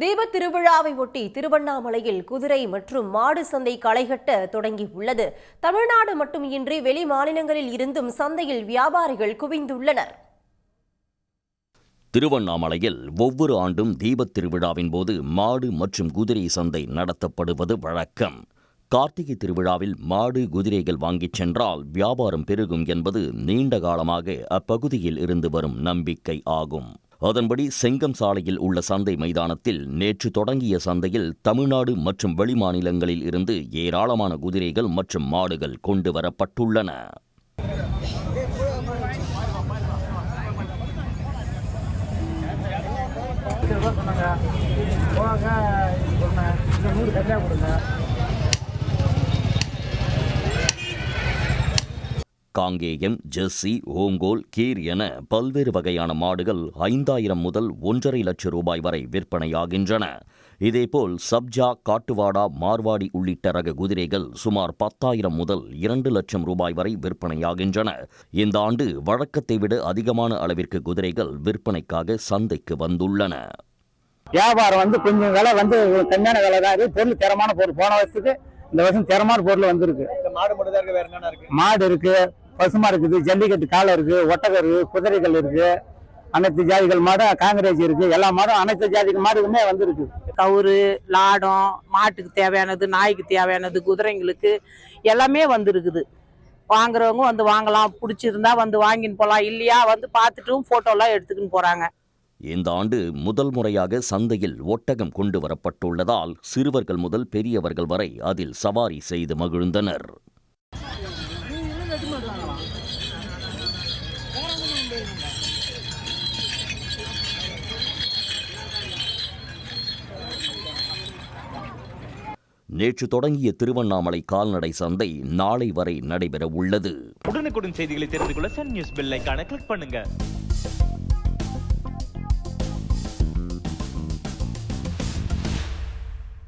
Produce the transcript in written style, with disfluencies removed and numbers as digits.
தீபத் திருவிழாவை ஒட்டி திருவண்ணாமலையில் குதிரை மற்றும் மாடு சந்தை களைகட்ட தொடங்கியுள்ளது. தமிழ்நாடு மட்டுமின்றி வெளி மாநிலங்களில் இருந்தும் சந்தையில் வியாபாரிகள் குவிந்துள்ளனர். திருவண்ணாமலையில் ஒவ்வொரு ஆண்டும் தீபத் திருவிழாவின் போது மாடு மற்றும் குதிரை சந்தை நடத்தப்படுவது வழக்கம். கார்த்திகை திருவிழாவில் மாடு குதிரைகள் வாங்கிச் சென்றால் வியாபாரம் பெருகும் என்பது நீண்ட காலமாக அப்பகுதியில் இருந்து வரும் நம்பிக்கை ஆகும். அதன்படி செங்கம் சாலையில் உள்ள சந்தை மைதானத்தில் நேற்று தொடங்கிய சந்தையில் தமிழ்நாடு மற்றும் வெளிமாநிலங்களில் இருந்து ஏராளமான குதிரைகள் மற்றும் மாடுகள் கொண்டு வரப்பட்டுள்ளன. காங்கேயம், ஜெர்சி, ஓங்கோல், கீர் என பல்வேறு வகையான மாடுகள் 5,000 முதல் 1,50,000 லட்சம் ரூபாய் வரை விற்பனையாகின்றன. இதேபோல் சப்ஜா, காட்டுவாடா, மார்வாடி உள்ளிட்ட ரக குதிரைகள் சுமார் 10,000 முதல் 2 லட்சம் ரூபாய் வரை விற்பனையாகின்றன. இந்த ஆண்டு வழக்கத்தை விட அதிகமான அளவிற்கு குதிரைகள் விற்பனைக்காக சந்தைக்கு வந்துள்ளன. வியாபாரம் கொஞ்சம் விலை கம்மியான விலை தான். பொருள் தரமான பொருள். போன வருஷத்துக்கு இந்த வருஷம் தரமான பொருள் வந்திருக்கு. மாடு இருக்கு, பசுமா இருக்குது, ஜல்லிக்கட்டு காலை இருக்கு, ஒட்டகம் இருக்கு, குதிரைகள் இருக்கு, அனைத்து ஜாதிகள் மாடு, காங்கிரேஜ் இருக்கு, எல்லா மாடும் அனைத்து ஜாதிகள் மாடுக்குமே வந்திருக்கு. கவுரு, லாடம், மாட்டுக்கு தேவையானது, நாய்க்கு தேவையானது, குதிரைங்களுக்கு எல்லாமே வந்திருக்குது. வாங்குறவங்க வாங்கலாம், பிடிச்சிருந்தா வாங்கின்னு போகலாம், இல்லையா பார்த்துட்டும் போட்டோலாம் எடுத்துக்கின்னு போறாங்க. இந்த ஆண்டு முதல் முறையாக சந்தையில் ஒட்டகம் கொண்டு வரப்பட்டுள்ளதால் சிறுவர்கள் முதல் பெரியவர்கள் வரை அதில் சவாரி செய்து மகிழ்ந்தனர். நேற்று தொடங்கிய திருவண்ணாமலை கால்நடை சந்தை நாளை வரை நடைபெற உள்ளது. உடனுக்குடன் செய்திகளை தெரிந்து கொள்ள சன் நியூஸ் பெல் ஐகானை கிளிக் பண்ணுங்க.